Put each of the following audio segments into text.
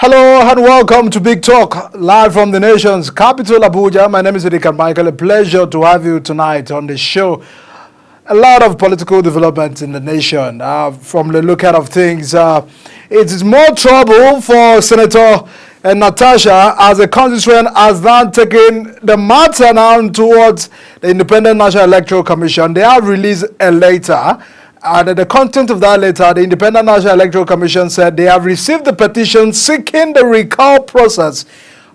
Hello and welcome to Big Talk, live from the nation's capital, Abuja. My name is Edika Michael. A pleasure to have you tonight on the show. A lot of political developments in the nation. From the look at of things, it is more trouble for Senator Natasha as the constituent has now taken the matter now towards the Independent National Electoral Commission. They have released a letter. And the content of that letter, the Independent National Electoral Commission said they have received the petition seeking the recall process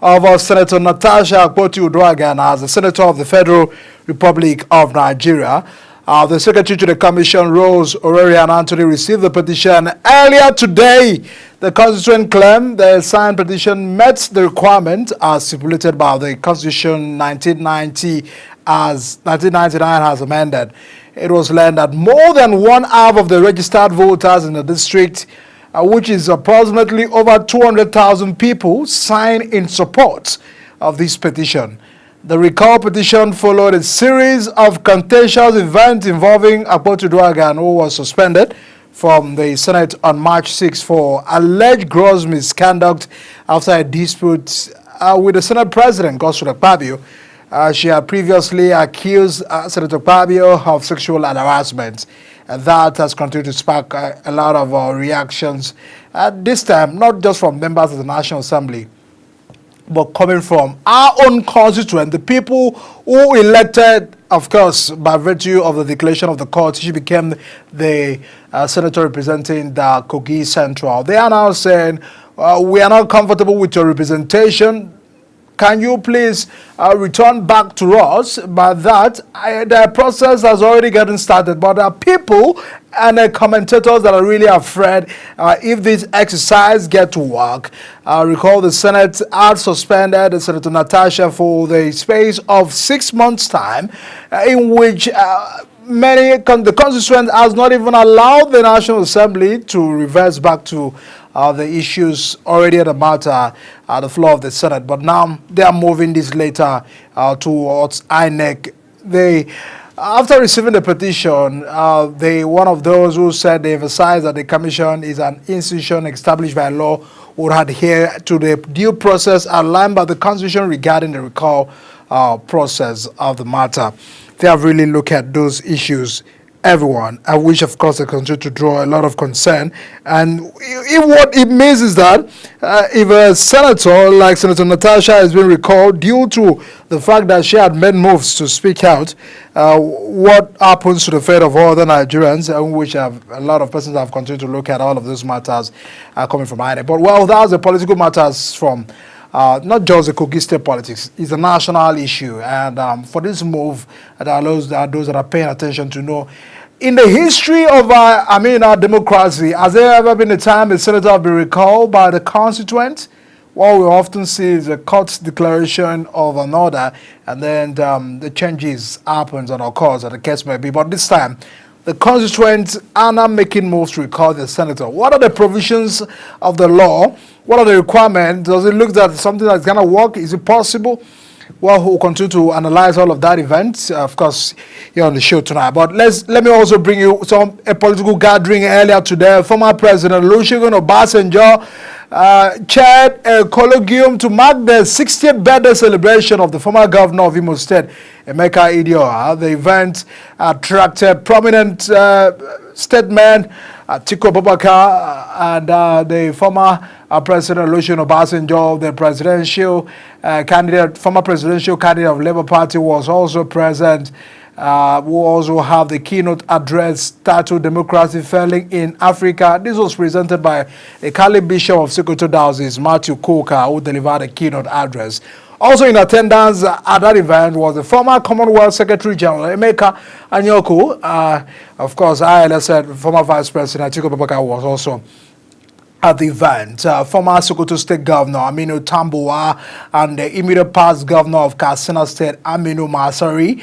of Senator Natasha Akpoti-Uduaghan as the Senator of the Federal Republic of Nigeria. The Secretary to the Commission, Rose Orerian Anthony, received the petition earlier today. The constituent claimed the signed petition met the requirement as stipulated by the Constitution 1999 as amended. It was learned that more than one half of the registered voters in the district, which is approximately over 200,000 people, signed in support of this petition. The recall petition followed a series of contentious events involving Akpoti-Uduaghan, who was suspended from the Senate on March 6 for alleged gross misconduct after a dispute with the Senate President, Godswill Akpabio. She had previously accused Senator Akpabio of sexual harassment, and that has continued to spark a lot of reactions. At this time, not just from members of the National Assembly, but coming from our own constituent, the people who elected, of course, by virtue of the declaration of the court, she became the senator representing the Kogi Central. They are now saying, we are not comfortable with your representation. Can you please return back to us? By that, the process has already gotten started. But there are people and commentators that are really afraid if this exercise get to work. Recall the Senate had suspended Senator Natasha for the space of 6 months' time, in which the constituent has not even allowed the National Assembly to reverse back to the issues already at the matter at the floor of the Senate. But now they are moving this later towards INEC. After receiving the petition, one of those who said they emphasized that the commission is an institution established by law would adhere to the due process outlined by the Constitution regarding the recall process of the matter. They have really looked at those issues, everyone, which of course they continue to draw a lot of concern. And what it means is that if a senator like Senator Natasha has been recalled due to the fact that she had made moves to speak out, what happens to the fate of all other Nigerians, which a lot of persons have continued to look at all of those matters coming from INEC. But well, that's the political matters from not just the Kogi State politics. It's a national issue, and for this move, those that are paying attention to know, in the history of our democracy, has there ever been a time a senator has been recalled by the constituent? What we often see is a court declaration of an order, and then the changes happens and occurs, as the case may be. But this time, the constituents are not making moves to recall the senator. What are the provisions of the law? What are the requirements? Does it look that something that's going to work? Is it possible? Well, we'll continue to analyze all of that event, of course, here on the show tonight. But let me also bring you a political gathering earlier today. Former President Olusegun Obasanjo chaired a colloquium to mark the 60th birthday celebration of the former governor of Imo State, Emeka Idioha. The event attracted prominent statesmen, Atiku Abubakar, and the former President Olusegun Obasanjo, the former presidential candidate of Labour Party, was also present. Who also have the keynote address titled "Democracy Failing in Africa." This was presented by the Catholic Bishop of Sokoto Diocese, Matthew Koka, who delivered a keynote address. Also in attendance at that event was the former Commonwealth Secretary General, Emeka Anyaoku. Of course, I said former Vice President Atiku Abubakar was also at the event. Former Sokoto State Governor Aminu Tambuwa and the immediate past Governor of Katsina State, Aminu Masari,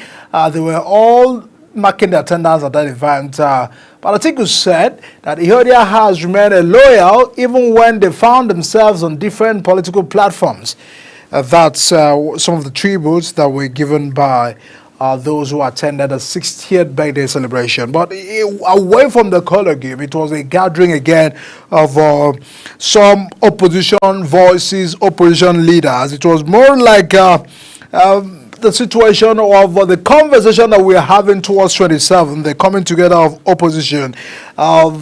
they were all marking the attendance at that event. But Atiku said that Ihodia has remained loyal even when they found themselves on different political platforms. That's some of the tributes that were given by those who attended the 60th birthday celebration. But away from the color game, it was a gathering again of some opposition voices, opposition leaders. It was more like the situation of the conversation that we are having towards 27, the coming together of opposition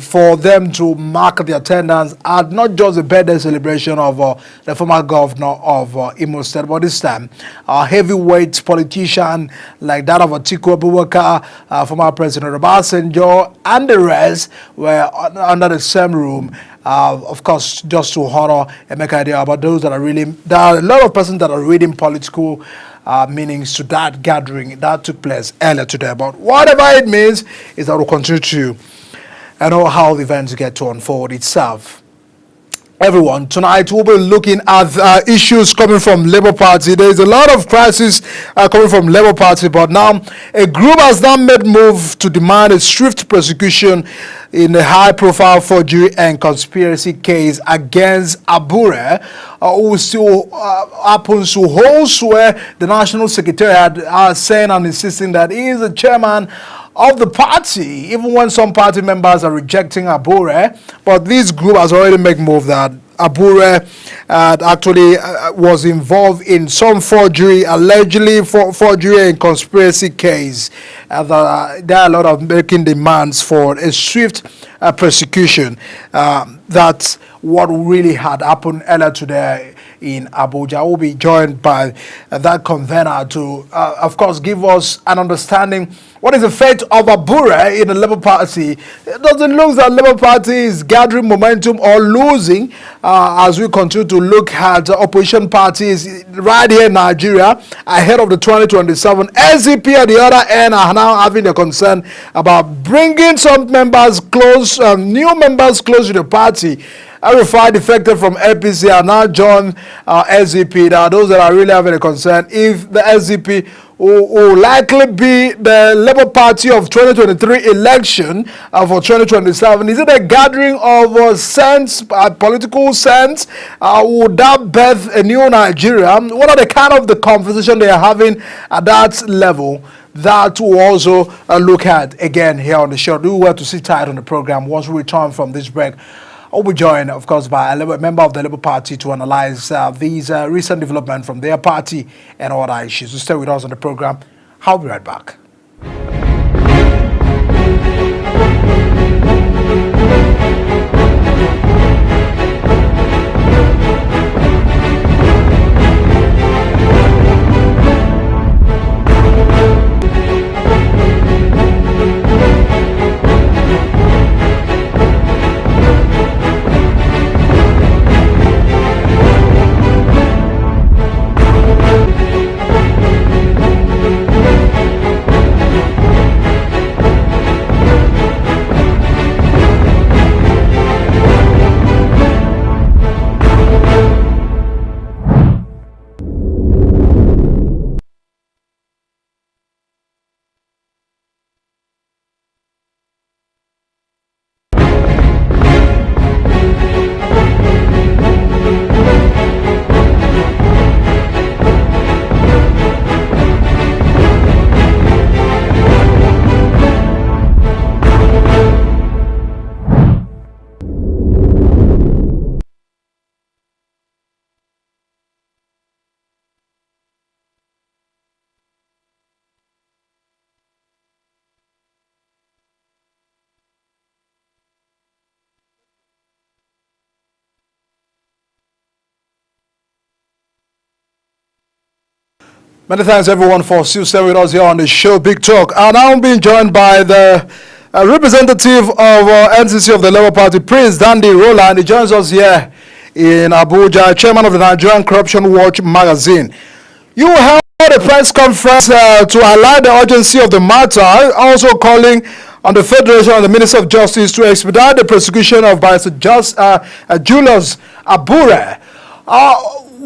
for them to mark the attendance at not just the birthday celebration of the former governor of Imo State, but this time a heavyweight politician like that of Atiku Abubakar, former President Obasanjo, and the rest were under the same room. Of course, just to honor Emeka Idea, but those that are really, there are a lot of persons that are reading political meanings to that gathering that took place earlier today. But whatever it means is that we'll continue to know how the events get to unfold itself. Everyone, tonight we'll be looking at issues coming from Labour Party. There is a lot of crisis coming from Labour Party, but now a group has now made move to demand a swift prosecution in a high-profile forgery and conspiracy case against Abure, who still happens to hold sway the National Secretariat, saying and insisting that he is the chairman of the party, even when some party members are rejecting Abure. But this group has already made move that Abure actually was involved in some forgery, allegedly forgery and conspiracy case. There are a lot of making demands for a swift prosecution. That's what really had happened earlier today in Abuja. We'll be joined by that convener to, of course, give us an understanding what is the fate of Abure in the Labour Party. It doesn't look that Labour Party is gathering momentum or losing as we continue to look at opposition parties right here in Nigeria ahead of the 2027. SDP at the other end are now having a concern about bringing some members close, new members close to the party. El-Rufai defected from APC and now joined SDP. Now, those that are really having a concern if the SDP will likely be the Labour Party of 2023 election for 2027. Is it a gathering of sense, political sense? Would that birth a new Nigeria? What are the kind of the conversation they are having at that level? That we'll also look at again here on the show. Do well to sit tight on the program once we return from this break. I'll be joined, of course, by a member of the Labour Party to analyze these recent developments from their party and other issues. So stay with us on the program. I'll be right back. Many thanks everyone for still staying with us here on the show Big Talk. And I'm being joined by the representative of NCC of the Labour Party, Prince Dandy Roland. He joins us here in Abuja, chairman of the Nigerian Corruption Watch magazine. You held a press conference to highlight the urgency of the matter, also calling on the Federation and the Minister of Justice to expedite the prosecution of Barrister Julius Abure.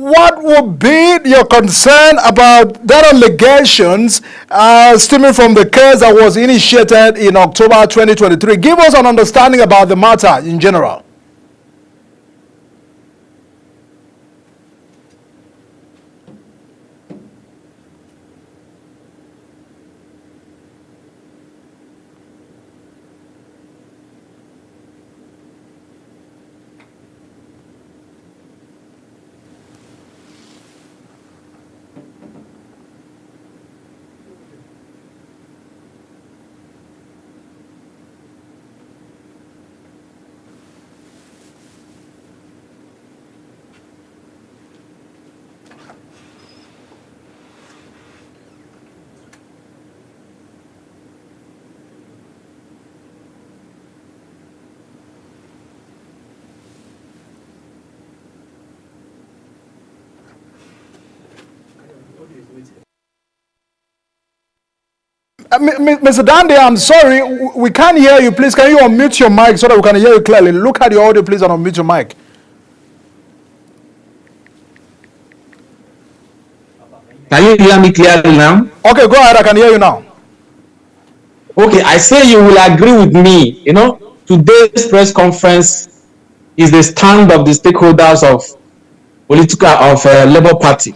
What would be your concern about that allegations stemming from the case that was initiated in October 2023? Give us an understanding about the matter in general. Mr. Dandy, I'm sorry, we can't hear you. Please, can you unmute your mic so that we can hear you clearly? Look at the audio, please, and unmute your mic. Can you hear me clearly now? Okay, go ahead. I can hear you now. Okay, I say you will agree with me. You know, today's press conference is the stand of the stakeholders of Labour Party,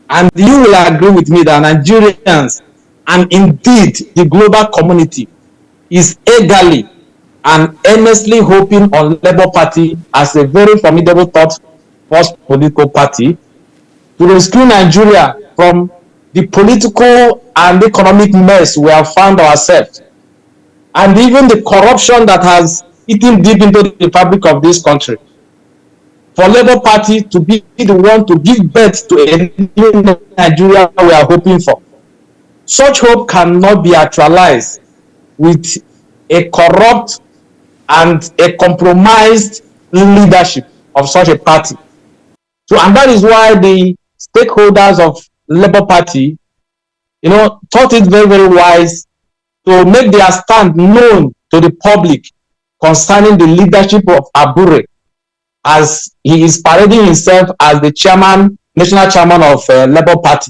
and you will agree with me that Nigerians and indeed the global community is eagerly and earnestly hoping on Labour Party as a very formidable thought force political party to rescue Nigeria from the political and economic mess we have found ourselves, and even the corruption that has eaten deep into the fabric of this country. For Labour Party to be the one to give birth to a new Nigeria we are hoping for, such hope cannot be actualized with a corrupt and a compromised leadership of such a party. So, and that is why the stakeholders of Labour Party, you know, thought it very, very wise to make their stand known to the public concerning the leadership of Abure, as he is parading himself as the chairman, national chairman of Labour Party.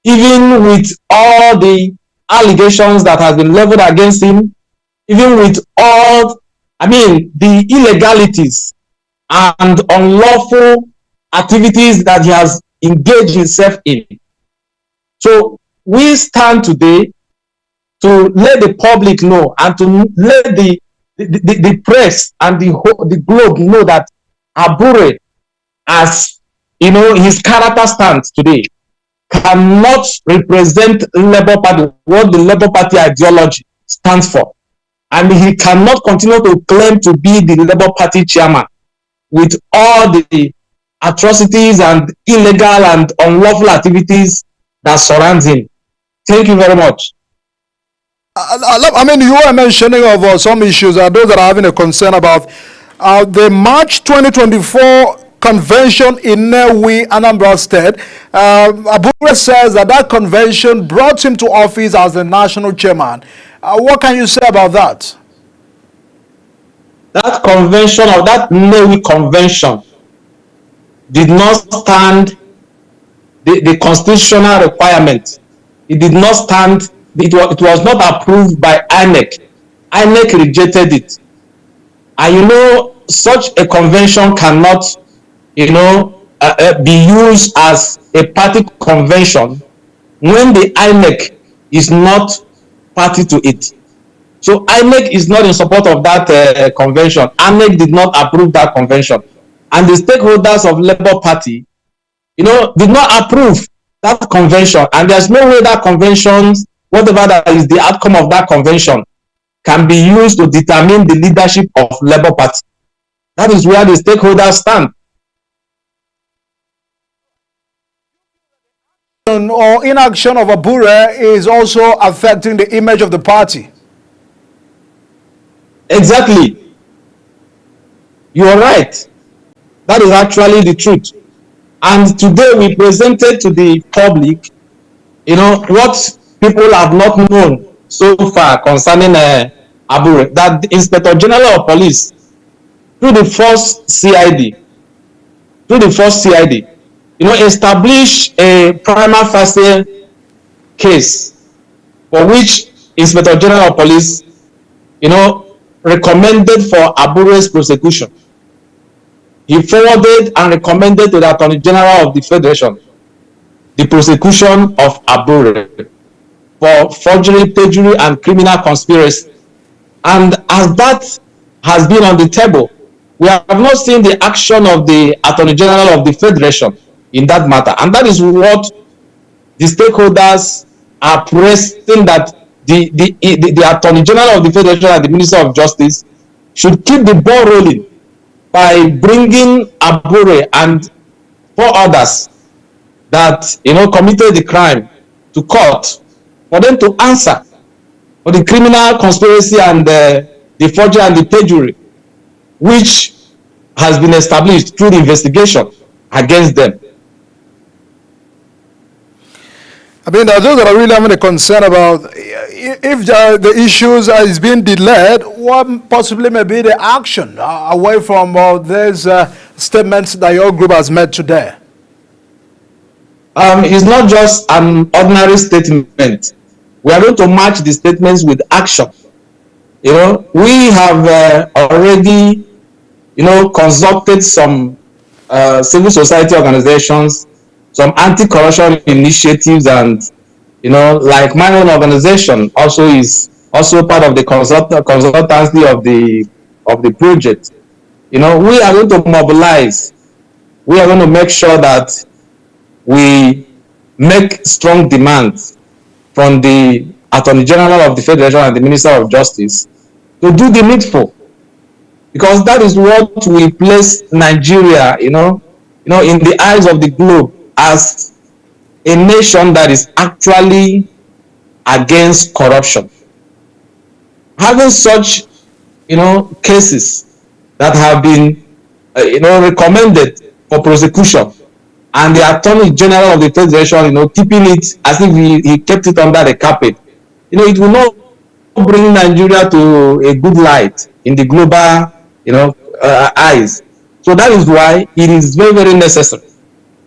Even with all the allegations that have been leveled against him, even with all, the illegalities and unlawful activities that he has engaged himself in. So we stand today to let the public know and to let the press and the globe know that Abure, as you know, his character stands today, cannot represent Labour Party, what the Labour Party ideology stands for. And he cannot continue to claim to be the Labour Party chairman with all the atrocities and illegal and unlawful activities that surround him. Thank you very much. You were mentioning of some issues, those that are having a concern about the March 2024 convention in Nnewi, Anambra State. Abure says that convention brought him to office as the national chairman. What can you say about that? That convention, or that Nnewi convention, did not stand the constitutional requirement. It did not stand, it was not approved by INEC. INEC rejected it. And you know, such a convention cannot, be used as a party convention when the INEC is not party to it. So INEC is not in support of that convention. INEC did not approve that convention. And the stakeholders of Labour Party, did not approve that convention. And there's no way that convention, whatever that is the outcome of that convention, can be used to determine the leadership of Labour Party. That is where the stakeholders stand. Or inaction of Abure is also affecting the image of the party. Exactly. You are right. That is actually the truth. And today we presented to the public, what people have not known so far concerning Abure, that the Inspector General of Police, through the first CID, establish a prima facie case for which Inspector General of Police, recommended for Abure's prosecution. He forwarded and recommended to the Attorney General of the Federation the prosecution of Abure for forgery, perjury, and criminal conspiracy. And as that has been on the table, we have not seen the action of the Attorney General of the Federation in that matter. And that is what the stakeholders are pressing, that the Attorney General of the Federation and the Minister of Justice should keep the ball rolling by bringing Abure and 4 others that committed the crime to court, for them to answer for the criminal conspiracy and the forgery and the perjury which has been established through the investigation against them. I mean, those that are really having a concern about if the issues is being delayed, what possibly may be the action away from these statements that your group has made today? It's not just an ordinary statement. We are going to match the statements with action. You know, we have already, you know, consulted some civil society organizations, some anti-corruption initiatives, and, you know, like my own organization also is also part of the consultancy of the project. You know, we are going to mobilize. We are going to make sure that we make strong demands from the Attorney General of the Federation and the Minister of Justice to do the needful, because that is what will place Nigeria, you know, in the eyes of the globe as a nation that is actually against corruption. Having such, you know, cases that have been, you know, recommended for prosecution, and the Attorney General of the Federation, you know, keeping it as if he kept it under the carpet, you know, it will not bring Nigeria to a good light in the global, you know, eyes. So that is why it is very, very necessary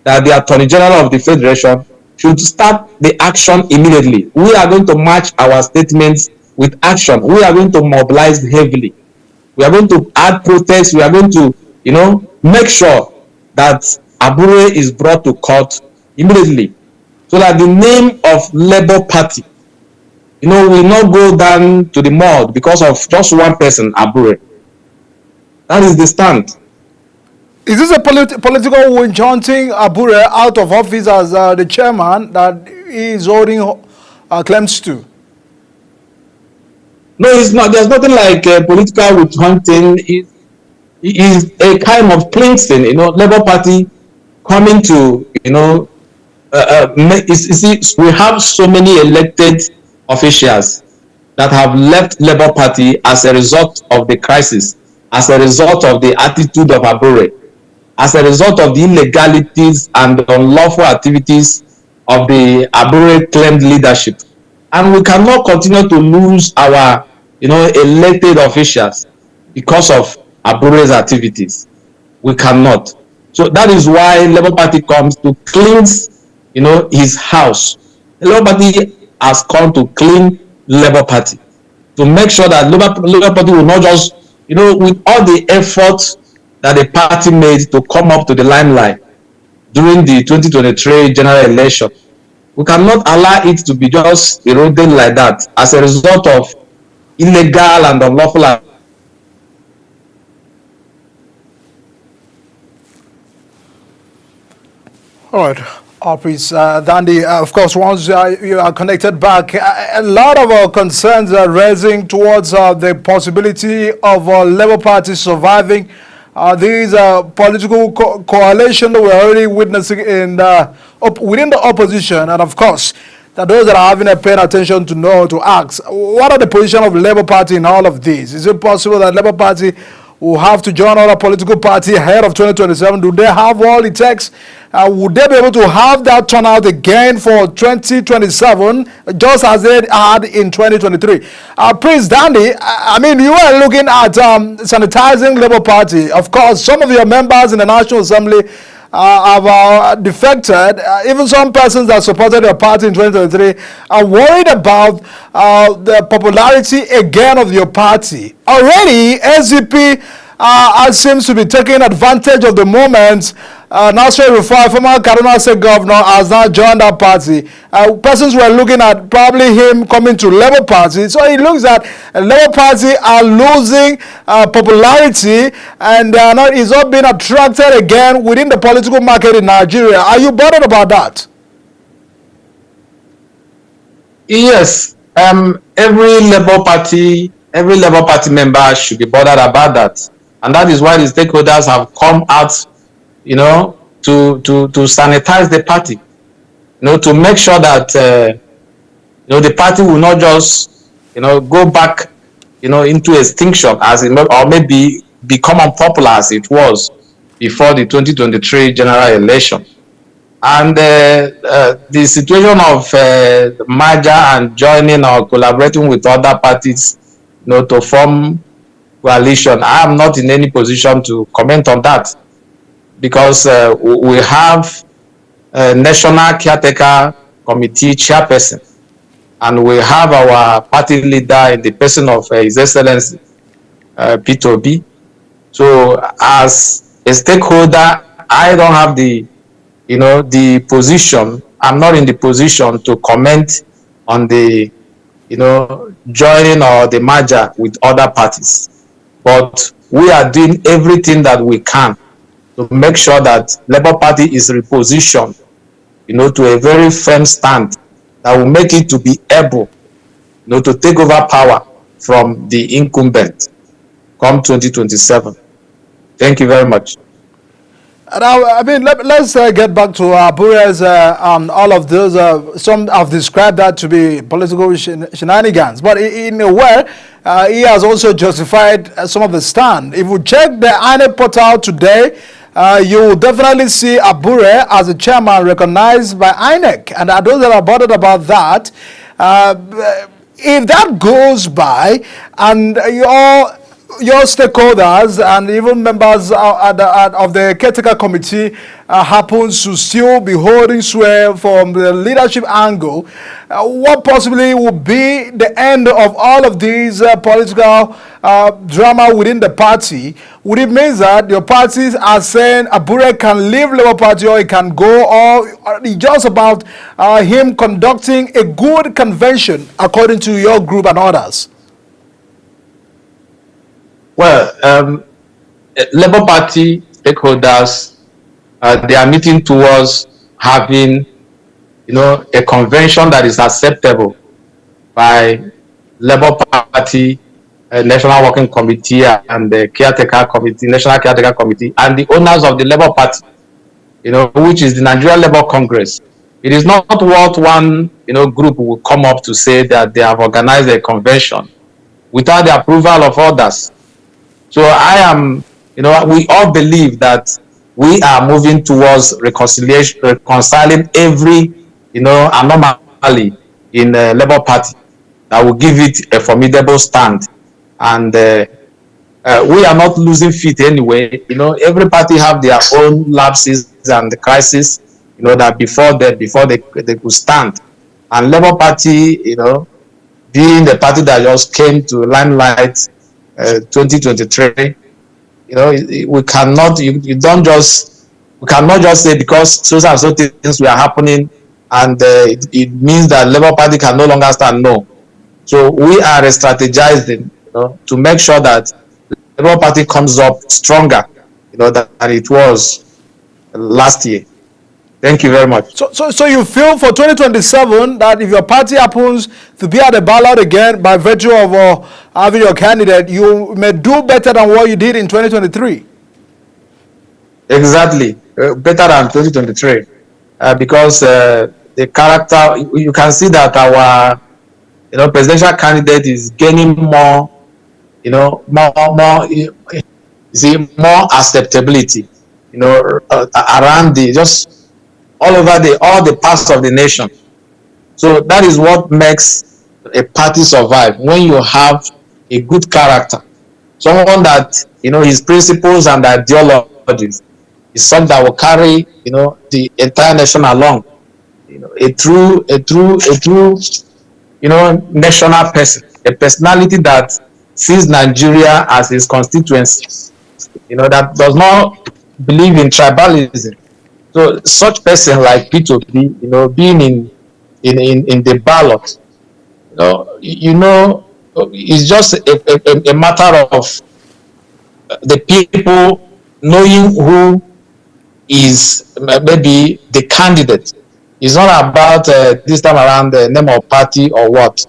that the Attorney General of the Federation should start the action immediately. We are going to match our statements with action. We are going to mobilize heavily. We are going to add protests. We are going to, you know, make sure that Abure is brought to court immediately, so that the name of Labour Party, you know, will not go down to the mud because of just one person, Abure. That is the stand. Is this a political witch hunting Abure out of office as the chairman that he is holding claims to? No, it's not. There's nothing like political witch hunting. It is a kind of cleansing, you know, Labour Party coming to, you know, you see, we have so many elected officials that have left Labour Party as a result of the crisis, as a result of the attitude of Abure, as a result of the illegalities and the unlawful activities of the Abure claimed leadership. And we cannot continue to lose our, you know, elected officials because of Abure's activities. We cannot. So that is why Labour Party comes to cleanse, you know, his house. Labour Party has come to clean Labour Party, to make sure that Labour Party will not just, you know, with all the efforts that the party made to come up to the limelight during the 2023 general election, we cannot allow it to be just eroded like that as a result of illegal and unlawful. All right. Please, Dandy, of course, once you are connected back, a lot of concerns are raising towards the possibility of Labour Party surviving these political coalition that we're already witnessing in within the opposition, and of course, that those that are having a paying attention to know, to ask, what are the position of Labour Party in all of this? Is it possible that Labour Party will have to join other political party ahead of 2027? Do they have all it takes? Would they be able to have that turnout again for 2027, just as they had in 2023? Prince Dandy, I mean, you are looking at sanitizing Labour Party. Of course, some of your members in the National Assembly have defected. Even some persons that supported your party in 2023 are worried about the popularity again of your party. Already, SDP seems to be taking advantage of the moment. Nasir Rufai, former Kaduna State governor, has now joined that party. Persons were looking at probably him coming to Labour Party. So it looks that Labour Party are losing popularity, and is not being attracted again within the political market in Nigeria. Are you bothered about that? Yes. Every Labour Party member should be bothered about that. And that is why the stakeholders have come out, you know, to sanitize the party, you know, to make sure that, you know, the party will not just, you know, go back, you know, into extinction as it, or maybe become unpopular as it was before the 2023 general election. And the situation of merger and joining or collaborating with other parties, to form coalition, I am not in any position to comment on that, because we have a National Caretaker Committee chairperson, and we have our party leader in the person of His Excellency Peter Obi. So as a stakeholder, I don't have the position. I'm not in the position to comment on the joining or the merger with other parties. But we are doing everything that we can to make sure that Labour Party is repositioned, to a very firm stand that will make it to be able, to take over power from the incumbent come 2027. Thank you very much. Now, I mean, let's get back to Abure's all of those. Some have described that to be political shenanigans, but in a way, he has also justified some of the stand. If you check the INEC portal today, you will definitely see Abure as a chairman recognized by INEC, and those that are bothered about that, if that goes by, and your stakeholders and even members of the caretaker committee happens to still be holding sway from the leadership angle, what possibly would be the end of all of these political drama within the party? Would it mean that your parties are saying Abure can leave Labour Party or he can go, or it's just about him conducting a good convention according to your group and others? Well, Labour Party stakeholders, they are meeting towards having, a convention that is acceptable by Labour Party, National Working Committee, and the Caretaker Committee, National Caretaker Committee, and the owners of the Labour Party, which is the Nigeria Labour Congress. It is not what one, group will come up to say that they have organized a convention without the approval of others. So I am, we all believe that we are moving towards reconciliation, reconciling every, anomaly in the Labour Party that will give it a formidable stand. And we are not losing feet anyway. Every party have their own lapses and the crisis, that before they could stand. And Labour Party, being the party that just came to limelight 2023, we cannot, we cannot just say because so and so things were happening and it means that Labour Party can no longer stand. No. So we are strategizing, to make sure that Labour Party comes up stronger, than it was last year. Thank you very much. So you feel for 2027 that if your party happens to be at the ballot again by virtue of having your candidate, you may do better than what you did in 2023? Exactly. Better than 2023. Because the character, you can see that our presidential candidate is gaining more, more acceptability, around all over all the parts of the nation. So that is what makes a party survive, when you have a good character, someone that his principles and ideologies is something that will carry the entire nation along. A true national person, a personality that sees Nigeria as his constituency, that does not believe in tribalism. So such person like Peter Obi, being in the ballot, it's just a matter of the people knowing who is maybe the candidate. It's not about this time around the name of party or what.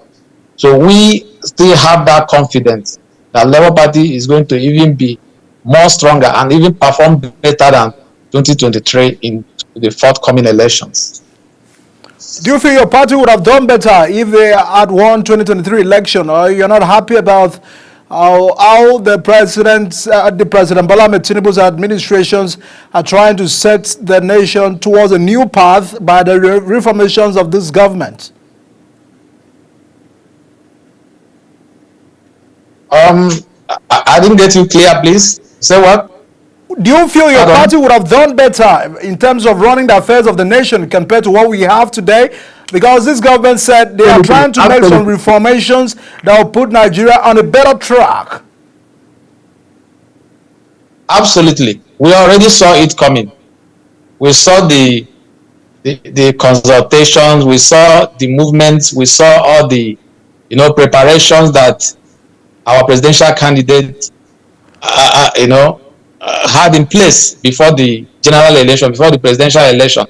So we still have that confidence that Labour Party is going to even be more stronger and even perform better than 2023 in the forthcoming elections. Do you feel your party would have done better if they had won 2023 election, or you're not happy about how the President Bola Ahmed Tinubu's administrations are trying to set the nation towards a new path by the reformations of this government? I didn't get you clear, please. Say what? Do you feel your party would have done better in terms of running the affairs of the nation compared to what we have today? Because this government said they are trying to make some reformations that will put Nigeria on a better track. Absolutely. We already saw it coming. We saw the consultations, we saw the movements, we saw all the preparations that our presidential candidate had in place before the general election, before the presidential election.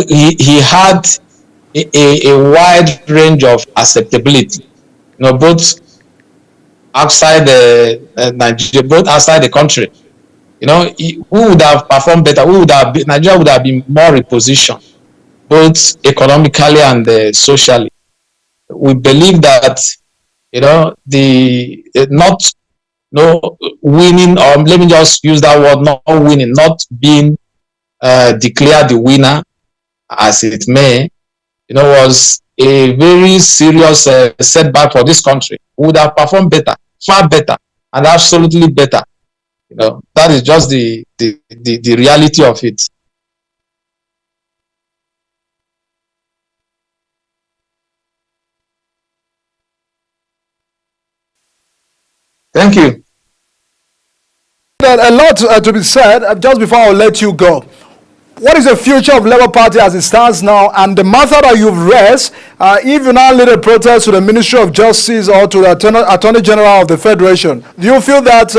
He had a wide range of acceptability, both outside Nigeria, both outside the country. Who would have performed better? Nigeria would have been more repositioned, both economically and socially. We believe that winning, or let me just use that word, not winning, not being declared the winner, as it may, was a very serious setback for this country. We would have performed better, far better, and absolutely better. That is just the reality of it. Thank you. A lot to be said. Just before I let you go, what is the future of Labour Party as it stands now, and the matter that you've raised, if you now lead a protest to the Ministry of Justice or to the Attorney General of the Federation, do you feel that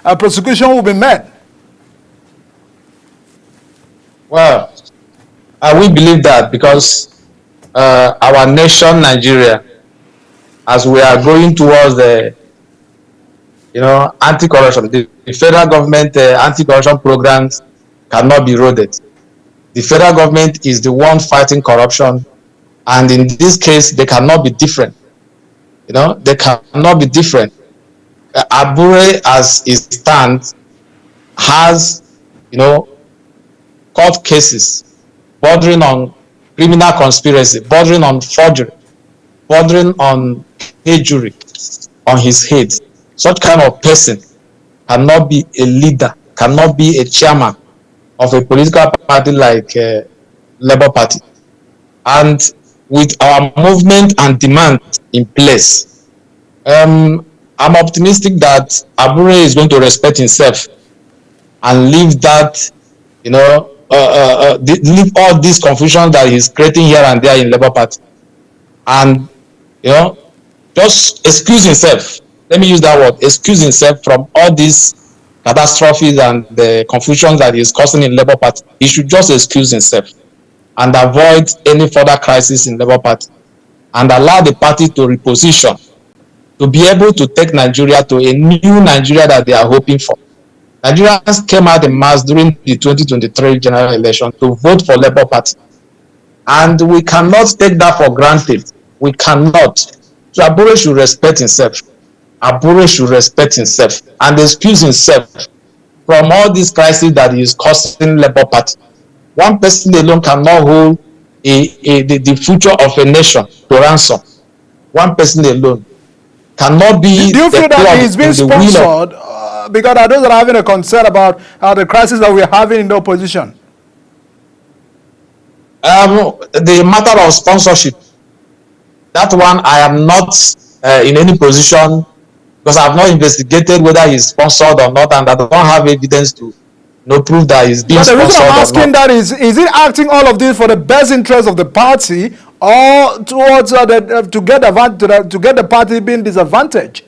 a prosecution will be met? Well, we believe that because our nation, Nigeria, as we are going towards the anti-corruption, the federal government anti-corruption programs cannot be eroded. The federal government is the one fighting corruption, and in this case, they cannot be different. They cannot be different. Abure, as it stands, has, court cases bordering on criminal conspiracy, bordering on forgery, bordering on perjury on his head. Such kind of person cannot be a leader, cannot be a chairman of a political party like Labour Party. And with our movement and demand in place, I'm optimistic that Abure is going to respect himself and leave that, leave all these confusions that he's creating here and there in Labour Party, and just excuse himself. Let me use that word, excuse himself from all these catastrophes and the confusion that he's causing in Labour Party. He should just excuse himself and avoid any further crisis in Labour Party, and allow the party to reposition, to be able to take Nigeria to a new Nigeria that they are hoping for. Nigerians came out in mass during the 2023 general election to vote for Labour Party, and we cannot take that for granted. We cannot. So Abure should respect himself. Abure should respect himself and excuse himself from all these crises that he is causing Labour Party. One person alone cannot hold the future of a nation to ransom. One person alone cannot be. Do you feel that he's been sponsored? Because those are having a concern about the crisis that we're having in the opposition. The matter of sponsorship, that one I am not in any position, because I have not investigated whether he's sponsored or not, and I don't have evidence to prove that he's being sponsored or not. The reason I'm asking that is he acting all of this for the best interest of the party, or towards to get the party being disadvantaged?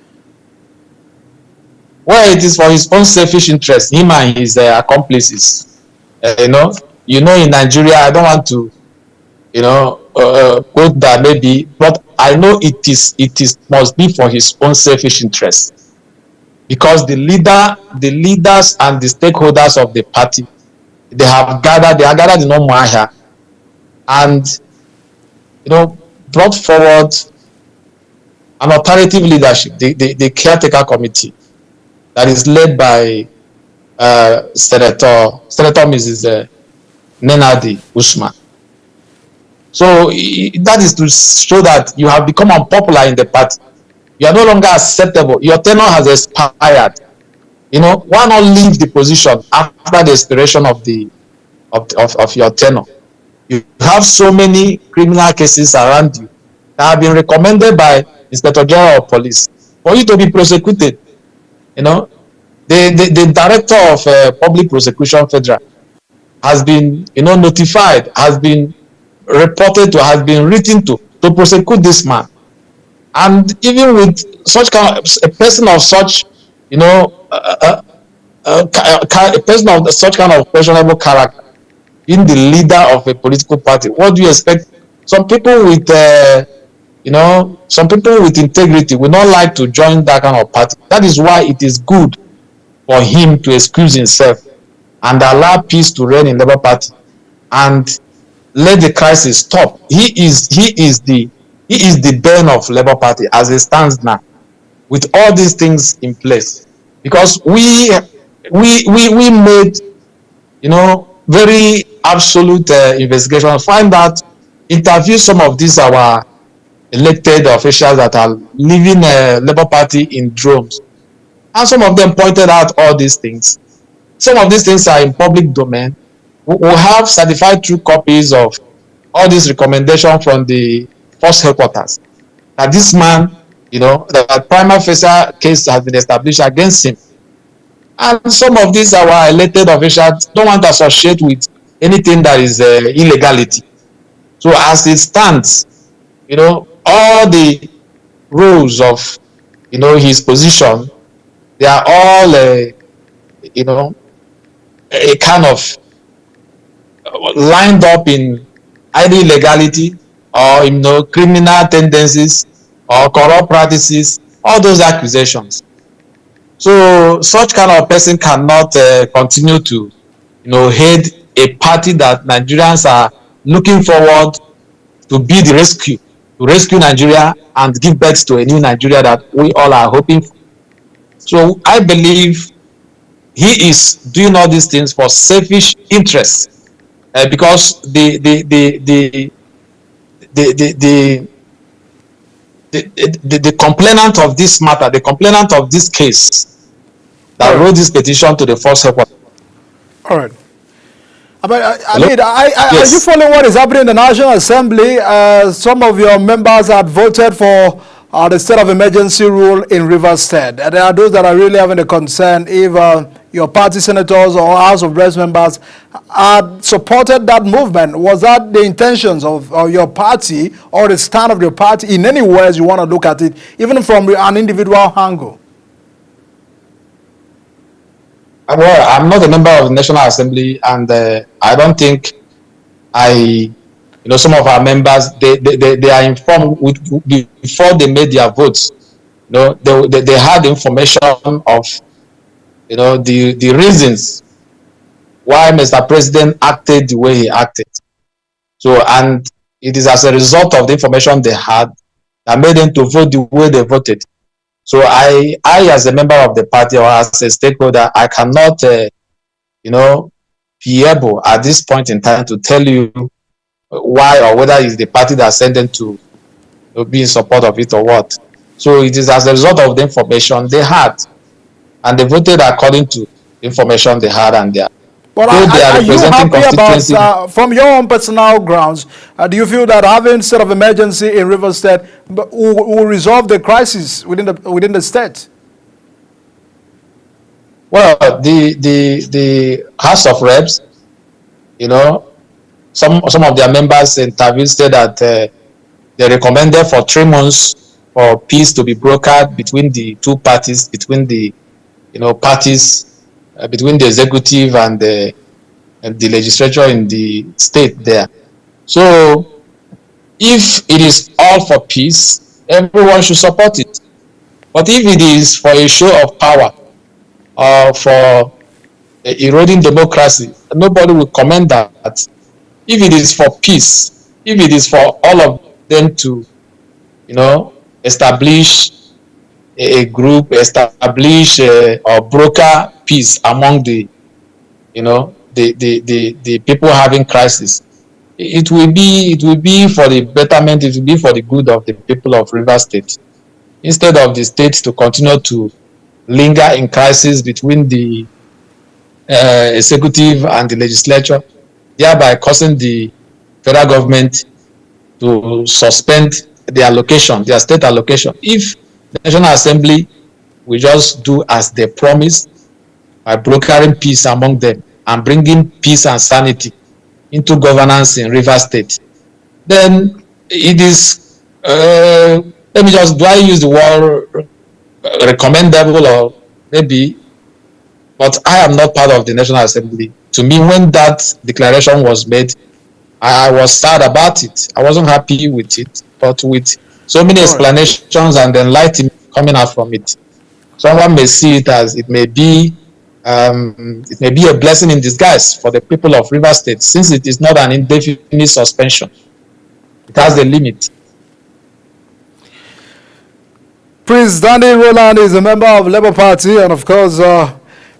Well, it is for his own selfish interest, him and his accomplices. In Nigeria, I don't want to, quote that maybe, but I know it must be for his own selfish interest, because the leaders and the stakeholders of the party, they are gathered in Umuahia, and brought forward an authoritative leadership, the caretaker committee that is led by Senator Mrs. Nenadi Usman. So that is to show that you have become unpopular in the party. You are no longer acceptable. Your tenure has expired. You know, why not leave the position after the expiration of your tenure? You have so many criminal cases around you that have been recommended by Inspector General of Police for you to be prosecuted. You know, the Director of Public Prosecution Federal has been, notified, has been reported to, has been written to prosecute this man. And even with such kind of a person of such, a person of such kind of questionable character, being the leader of a political party, what do you expect? Some people with, some people with integrity will not like to join that kind of party. That is why it is good for him to excuse himself and allow peace to reign in the Labour Party and let the crisis stop. He is the bane of Labour Party as it stands now, with all these things in place. Because we made, very absolute investigation, find out, interview some of these our elected officials that are leaving Labour Party in droves, and some of them pointed out all these things. Some of these things are in public domain. We have certified true copies of all these recommendations from the force headquarters that this man, that prima facie case has been established against him. And some of these our elected officials don't want to associate with anything that is illegality. So as it stands, all the rules of, his position, they are all, a kind of lined up in either illegality or, criminal tendencies or corrupt practices, all those accusations. So such kind of person cannot continue to, head a party that Nigerians are looking forward to be the rescue, to rescue Nigeria and give birth to a new Nigeria that we all are hoping for. So I believe he is doing all these things for selfish interests, because the complainant of this matter, the complainant of this case that wrote this petition to the force headquarters. All right. Are you following what is happening in the National Assembly? Some of your members had voted for the state of emergency rule in Rivers State. And there are those that are really having a concern if your party senators or House of Reps members had supported that movement. Was that the intentions of your party or the stand of your party in any ways you want to look at it, even from an individual angle? Well, I'm not a member of the National Assembly, and I don't think some of our members, they are informed before they made their votes. They had information of, the reasons why Mr. President acted the way he acted. So, and it is as a result of the information they had that made them to vote the way they voted. So I as a member of the party or as a stakeholder, I cannot, be able at this point in time to tell you why or whether it's the party that sent them to be in support of it or what. So it is as a result of the information they had, and they voted according to the information they had, and they but are you happy about, from your own personal grounds, do you feel that having state of emergency in Rivers State will resolve the crisis within the state? Well, the House of Reps, some of their members interviewed said that they recommended for 3 months for peace to be brokered between the two parties, between the parties, between the executive and the legislature in the state there. So if it is all for peace, everyone should support it. But if it is for a show of power or for eroding democracy, nobody will commend that. If it is for peace, if it is for all of them to, establish a group, establish or broker peace among the, the people having crisis. It will be for the betterment. It will be for the good of the people of Rivers State, instead of the state to continue to linger in crisis between the executive and the legislature, thereby causing the federal government to suspend their allocation, their state allocation. If the National Assembly will just do as they promised by brokering peace among them and bringing peace and sanity into governance in Rivers State, then it is, let me just, do I use the word recommendable or maybe, but I am not part of the National Assembly. To me, when that declaration was made, I was sad about it. I wasn't happy with it, but with so many explanations and enlightenment coming out from it, someone may see it as it may be a blessing in disguise for the people of Rivers State, since it is not an indefinite suspension. It has a limit. Prince Dandy Roland is a member of Labour Party, and of course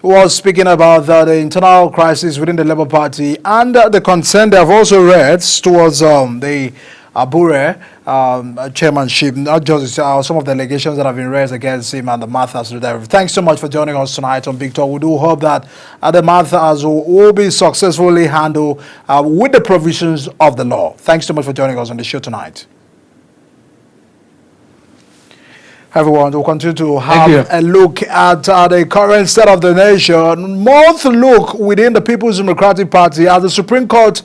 was speaking about the internal crisis within the Labour Party and the concern they have also raised towards the Abure chairmanship, not just some of the allegations that have been raised against him and the Marthas. Thanks so much for joining us tonight on Big Talk. We do hope that the Marthas will be successfully handled with the provisions of the law. Thanks so much for joining us on the show tonight. Everyone, we'll continue to have a look at the current state of the nation. Month look within the People's Democratic Party as the Supreme Court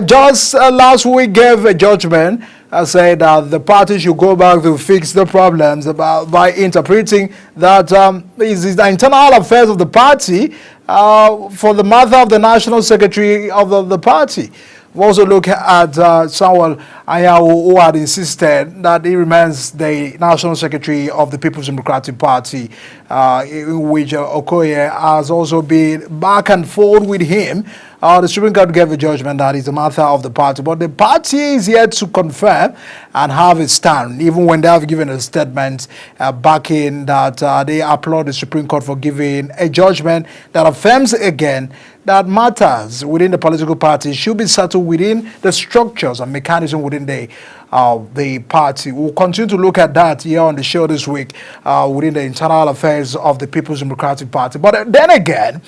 just last week gave a judgment saying that the party should go back to fix the problems by interpreting that is the internal affairs of the party for the matter of the National Secretary of the party. We also look at Samuel Anyanwu, who had insisted that he remains the National Secretary of the People's Democratic Party, in which Okoye has also been back and forth with him. The Supreme Court gave a judgment that is the matter of the party, but the party is yet to confirm and have a stand, even when they have given a statement backing that they applaud the Supreme Court for giving a judgment that affirms again that matters within the political party should be settled within the structures and mechanism within the party. We'll continue to look at that here on the show this week within the internal affairs of the People's Democratic Party. But then again,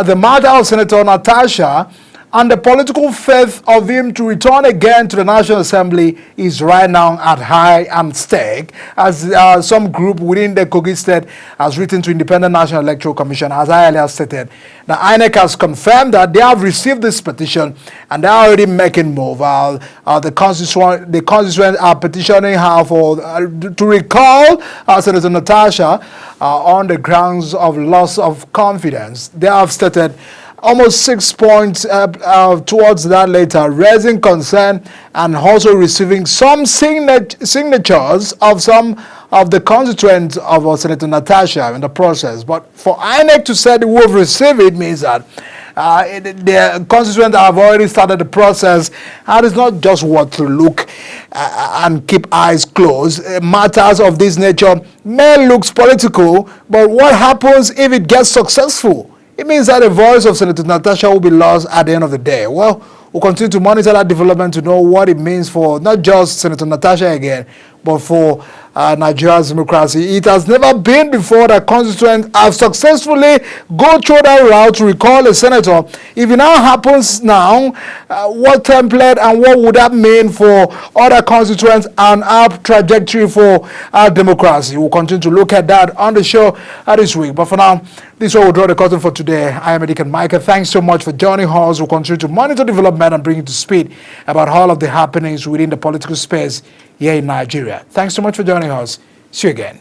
the matter of Senator Natasha and the political faith of him to return again to the National Assembly is right now at high and stake, as some group within the Kogi State has written to Independent National Electoral Commission, as I earlier stated. Now, INEC has confirmed that they have received this petition and they are already making move. The constituents are petitioning her for to recall Senator Natasha on the grounds of loss of confidence. They have stated almost 6 points towards that later, raising concern and also receiving some signatures of some of the constituents of Senator Natasha in the process. But for INEC to say that we have received it means that the constituents have already started the process, and it's not just what to look and keep eyes closed. Matters of this nature may look political, but what happens if it gets successful? It means that the voice of Senator Natasha will be lost at the end of the day. Well, we'll continue to monitor that development to know what it means for not just Senator Natasha again, but for Nigeria's democracy. It has never been before that constituents have successfully go through that route to recall a senator. If it now happens now, what template and what would that mean for other constituents and our trajectory for our democracy? We'll continue to look at that on the show this week. But for now, this is where we'll draw the curtain for today. I am Edikan Micah. Thanks so much for joining us. We'll continue to monitor development and bring you to speed about all of the happenings within the political space here in Nigeria. Thanks so much for joining us. See you again.